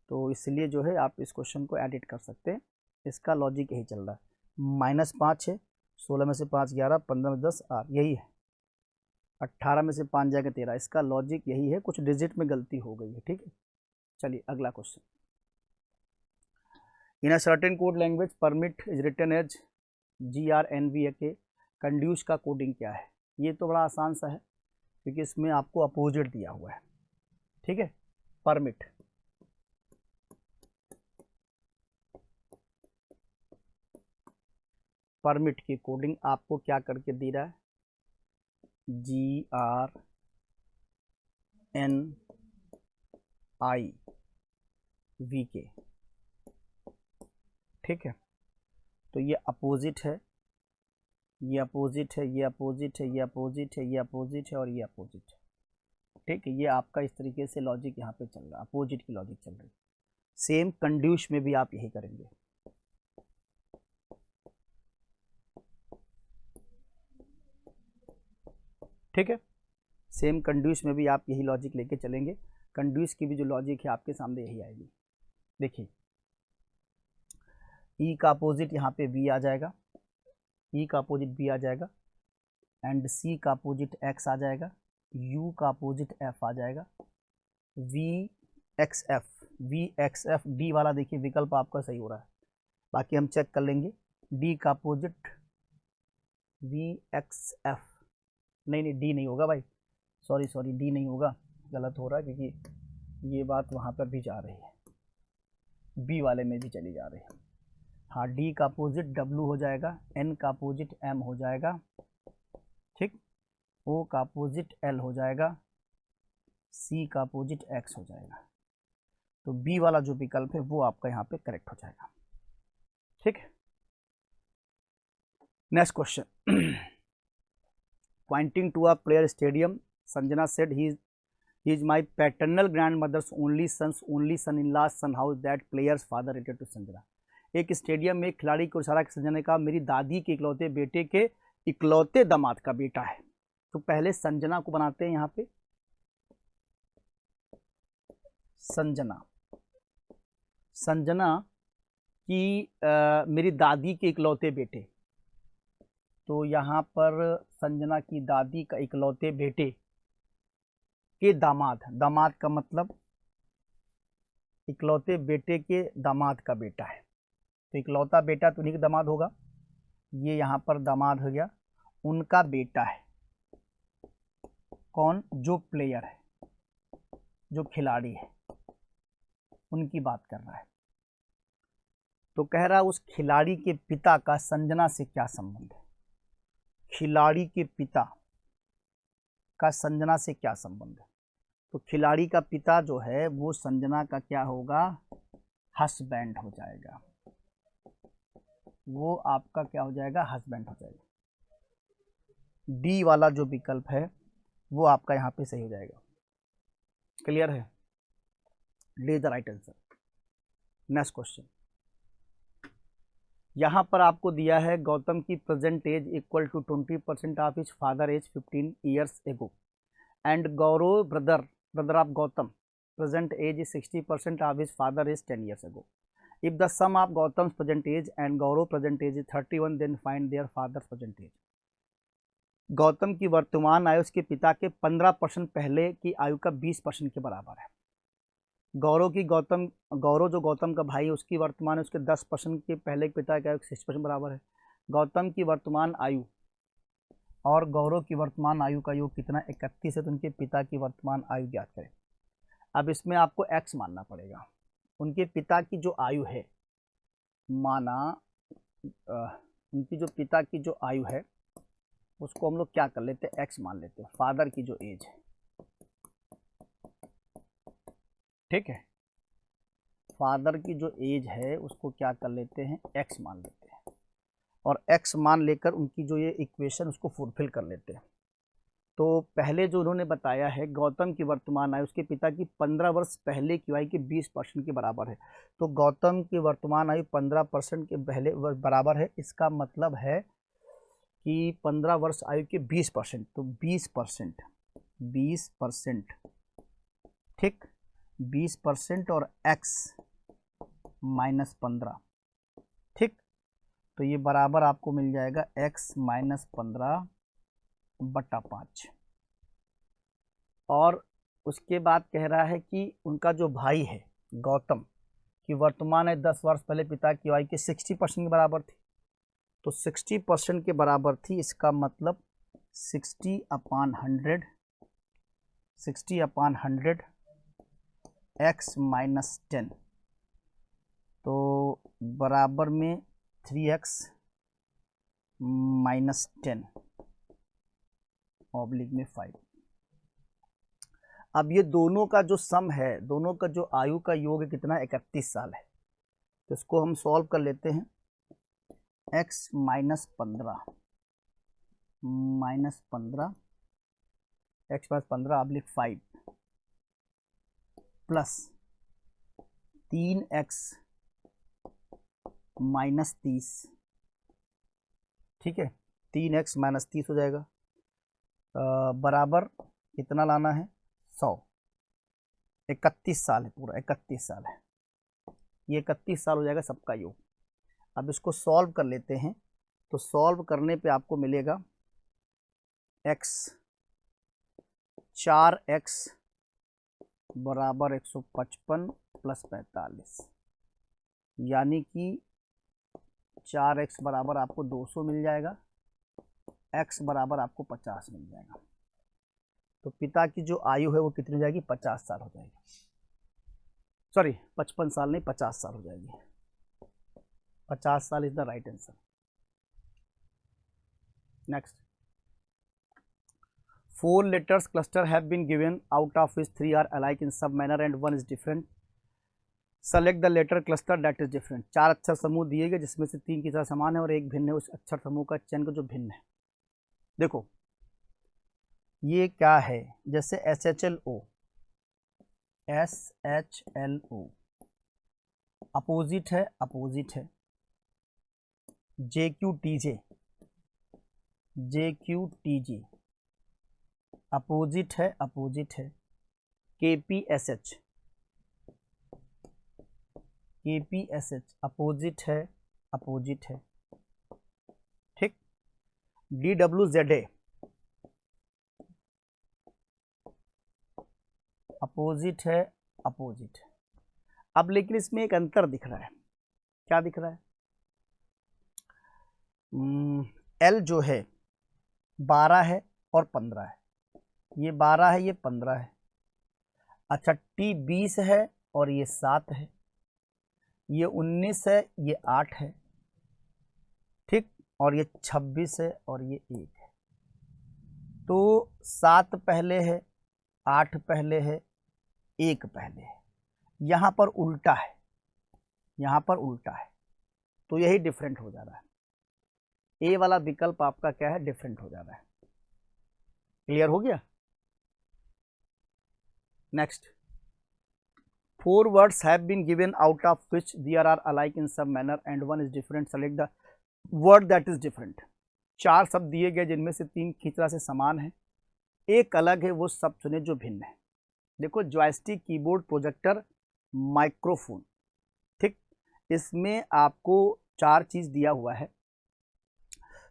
तो इसलिए जो है आप इस क्वेश्चन को एडिट कर सकते हैं, इसका लॉजिक यही चल रहा है। -5 है, 16 में से 5 11, 15 में 10 8, यही है। 18 में से 5 जाएगा 13, इसका लॉजिक यही है, कुछ डिजिट में गलती हो गई है, ठीक है। चलिए अगला question. In a certain code language permit is written as GRNVA, conduce का कोडिंग क्या है। ये तो बड़ा आसान सा है, क्योंकि इसमें आपको अपोजिट दिया हुआ है, ठीक है। परमिट, परमिट की कोडिंग आपको क्या करके दे रहा है, GRNIVK, ठीक है। तो ये अपोजिट है, ये अपोजिट है, ये अपोजिट है, ये अपोजिट है, ये अपोजिट है, और ये अपोजिट है, ठीक है। ये आपका इस तरीके से लॉजिक यहाँ पे चल रहा है, अपोजिट की लॉजिक चल रही है। सेम कंड्यूस में भी आप यही करेंगे, ठीक है। सेम कंड्यूस में भी आप यही लॉजिक लेके चलेंगे, कंड्यूस की भी जो लॉजिक है आपके सामने यही आएगी। देखिए, ई का अपोजिट यहाँ पे बी आ जाएगा, ई का अपोजिट बी आ जाएगा, एंड सी का अपोजिट एक्स आ जाएगा, यू का अपोजिट एफ आ जाएगा, वी एक्स एफ डी वाला देखिए विकल्प आपका सही हो रहा है, बाकी हम चेक कर लेंगे। डी का अपोजिट वी एक्स एफ, नहीं नहीं, डी नहीं होगा भाई, सॉरी डी नहीं होगा, गलत हो रहा है क्योंकि ये बात वहाँ पर भी जा रही है, बी वाले में भी चली जा रही है। हाँ, डी का अपोजिट डब्लू हो जाएगा, एन का अपोजिट एम हो जाएगा, ठीक, ओ का अपोजिट एल हो जाएगा, सी का अपोजिट एक्स हो जाएगा। तो बी वाला जो विकल्प है वो आपका यहाँ पे करेक्ट हो जाएगा, ठीक है। Next question, pointing to a player stadium, Sanjana said he is my paternal grand mother's only son in last son house that player's father related to Sanjana. एक स्टेडियम में खिलाड़ी को इशारा संजना ने कहा मेरी दादी के इकलौते बेटे के इकलौते दामाद का बेटा है। तो पहले संजना को बनाते हैं यहाँ पे, संजना की मेरी दादी के इकलौते बेटे, तो यहाँ पर संजना की दादी का इकलौते बेटे के दामाद, दामाद का मतलब इकलौते बेटे के दामाद का बेटा है, तो इकलौता बेटा तो उन्हीं का दामाद होगा, ये यहाँ पर दामाद हो गया, उनका बेटा है कौन, जो प्लेयर है, जो खिलाड़ी है, उनकी बात कर रहा है। तो कह रहा उस खिलाड़ी के पिता का संजना से क्या संबंध है, खिलाड़ी के पिता का संजना से क्या संबंध है। तो खिलाड़ी का पिता जो है वो संजना का क्या होगा, हस्बैंड हो जाएगा, वो आपका क्या हो जाएगा, हस्बैंड हो जाएगा। डी वाला जो विकल्प है वो आपका यहाँ पे सही हो जाएगा। क्लियर है, D is the right answer. Next question, यहाँ पर आपको दिया है गौतम की present age equal to 20% of his father age 15 years ago and Gaurav brother of Gautam present age is 60% of his father is 10 years ago. If the sum of Gautam's present age and Gaurav present age is 31, then find their father's present age. Gautam की वर्तमान आयु उसके पिता के 15% पहले की आयु का 20% के बराबर है। गौरव जो गौतम का भाई है उसकी वर्तमान है उसके 10% के पहले के पिता की आयु 60% बराबर है। गौतम की वर्तमान आयु और गौरव की वर्तमान आयु का योग कितना, 31 है, तो उनके पिता की वर्तमान आयु ज्ञात करें। अब इसमें आपको x मानना पड़ेगा, उनके पिता की जो आयु है, माना उनकी जो पिता की जो आयु है उसको हम लोग क्या कर लेते हैं, x मान लेते हैं। फादर की जो एज है, ठीक है, फादर की जो एज है उसको क्या कर लेते हैं, x मान लेते हैं, और x मान लेकर उनकी जो ये इक्वेशन उसको फुलफिल कर लेते हैं। तो पहले जो उन्होंने बताया है गौतम की वर्तमान आयु उसके पिता की 15 वर्ष पहले की आयु के 20% के बराबर है। तो गौतम की वर्तमान आयु 15% के पहले बराबर है, इसका मतलब है कि 15 वर्ष आयु के 20%, तो 20%, ठीक, 20% और x माइनस 15, ठीक, तो ये बराबर आपको मिल जाएगा x माइनस 15/5। और उसके बाद कह रहा है कि उनका जो भाई है गौतम की वर्तमान है 10 वर्ष पहले पिता की आयु के 60% के बराबर थी, तो 60% के बराबर थी, इसका मतलब 60/100 x माइनस 10, तो बराबर में 3x माइनस 10 ऑब्लिक में 5। अब ये दोनों का जो सम है, दोनों का जो आयु का योग है कितना, 31 साल है, तो इसको हम सॉल्व कर लेते हैं। x minus 15 x minus 15 oblique 5 plus 3x minus 30, ठीक है, 3x माइनस 30 हो जाएगा, बराबर कितना लाना है, 100। 31 साल है, पूरा 31 साल है, ये 31 साल हो जाएगा सबका योग। अब इसको सॉल्व कर लेते हैं, तो सॉल्व करने पे आपको मिलेगा x 4x बराबर 155 प्लस 45, यानी कि 4x बराबर आपको 200 मिल जाएगा, x बराबर आपको 50 मिल जाएगा। तो पिता की जो आयु है वो कितनी हो जाएगी, 50 साल हो जाएगी, सॉरी 55 साल नहीं 50 साल हो जाएगी। 50 साल is the right answer. Next, 4 letters cluster have been given, out of which 3 are alike in some manner and 1 is different. Select the letter cluster that is different. 4 अक्षर समूह दिए गए जिसमें से 3 की तरह समान है और एक भिन्न है, उस अक्षर समूह का चयन का जो भिन्न है। देखो ये क्या है, जैसे SHLO, SHLO अपोजिट है, अपोजिट है। JQTJ, JQTG अपोजिट है, अपोजिट है। KPSH, KPSH अपोजिट है, अपोजिट है। ठीक। DWZA अपोजिट है, अपोजिट है। अब लेकिन इसमें एक अंतर दिख रहा है, क्या दिख रहा है, L जो है 12 है और 15 है, ये 12 है, ये 15 है। अच्छा, T 20 है और ये 7 है, ये 19 है, ये 8 है। ठीक, और ये 26 है और ये 1 है। तो 7 पहले है, 8 पहले है, 1 पहले है। यहाँ पर उल्टा है, यहाँ पर उल्टा है, तो यही डिफरेंट हो जा रहा है। ए वाला विकल्प आपका क्या है, डिफरेंट हो जा रहा है। क्लियर हो गया। Next, 4 words have been given, out of which there are alike in some manner and 1 is different. Select the word that is different. 4 शब्द दिए गए जिनमें से 3 की तरह से समान है, एक अलग है, वो सब चुने जो भिन्न है। देखो, जॉयस्टिक, कीबोर्ड, प्रोजेक्टर, माइक्रोफोन। ठीक, इसमें आपको 4 चीज़ दिया हुआ है,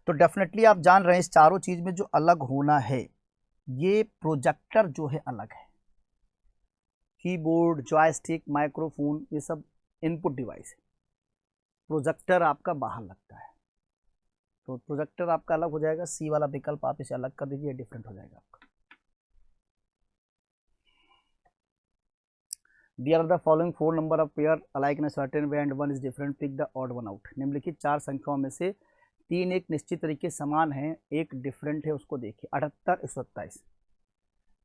तो डेफिनेटली आप जान रहे हैं इस चारों चीज़ में जो अलग होना है, ये प्रोजेक्टर जो है अलग है। कीबोर्ड, जॉयस्टिक, माइक्रोफोन ये सब इनपुट डिवाइस है, प्रोजेक्टर आपका बाहर लगता है, तो प्रोजेक्टर आपका अलग हो जाएगा। सी वाला विकल्प आप इसे अलग कर दीजिए, डिफरेंट हो जाएगा आपका। There are the following 4 number of pair alike in a certain way and 1 is different. Pick the odd one out. निम्नलिखित 4 संख्याओं में से 3 एक निश्चित तरीके समान है, एक डिफरेंट है, उसको देखिए। 78, 127,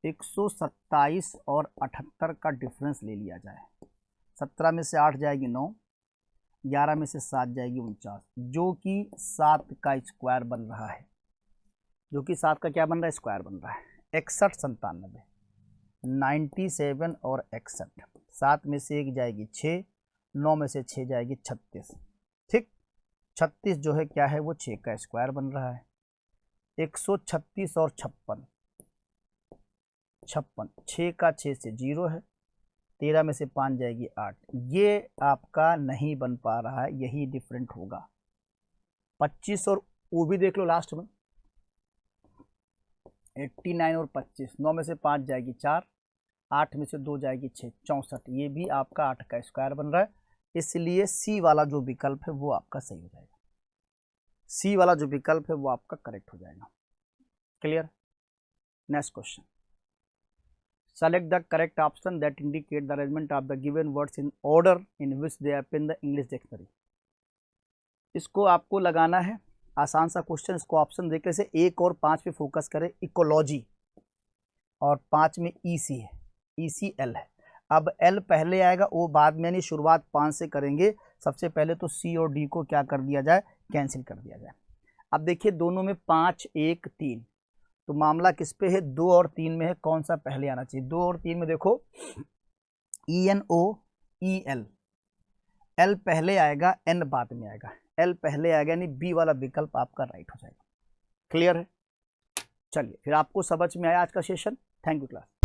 127 और 78 का डिफरेंस ले लिया जाए। 17 में से 8 जाएगी 9, 11 में से 7 जाएगी 49, जो कि 7 का स्क्वायर बन रहा है, जो कि 7 का क्या बन रहा है, स्क्वायर बन रहा है। 61, 97, 97 और 61, 7 में से 1 जाएगी 6, 9 में से 6 जाएगी 36। ठीक, 36 जो है क्या है, वो 6 का स्क्वायर बन रहा है। 136 और 56, 6 का 6 से 0 है, 13 में से 5 जाएगी 8, ये आपका नहीं बन पा रहा है, यही डिफरेंट होगा। 25 और वो भी देख लो लास्ट में, 89 और 25, 9 में से 5 जाएगी 4, 8 में से 2 जाएगी 6, 64, ये भी आपका 8 का स्क्वायर बन रहा है। इसलिए सी वाला जो विकल्प है वो आपका सही हो जाएगा, सी वाला जो विकल्प है वो आपका करेक्ट हो जाएगा। Clear. Next question, select the correct option that indicate the arrangement of the given words in order in which they appear in the English dictionary. इसको आपको लगाना है, आसान सा क्वेश्चन। इसको ऑप्शन देखने से 1 और 5 पे फोकस करें, इकोलॉजी, और 5 में EC है, ECL है। अब L पहले आएगा, वो बाद में, यानी शुरुआत 5 से करेंगे। सबसे पहले तो C और D को क्या कर दिया जाए, कैंसिल कर दिया जाए। अब देखिए दोनों में 5, 1, 3, तो मामला किस पे है, 2 और 3 में है, कौन सा पहले आना चाहिए। 2 और 3 में देखो ENOEL, L पहले आएगा, N बाद में आएगा, L पहले आएगा, यानी B वाला विकल्प आपका राइट हो जाएगा। क्लियर है। चलिए फिर आपको समझ में आया आज का सेशन। Thank you class.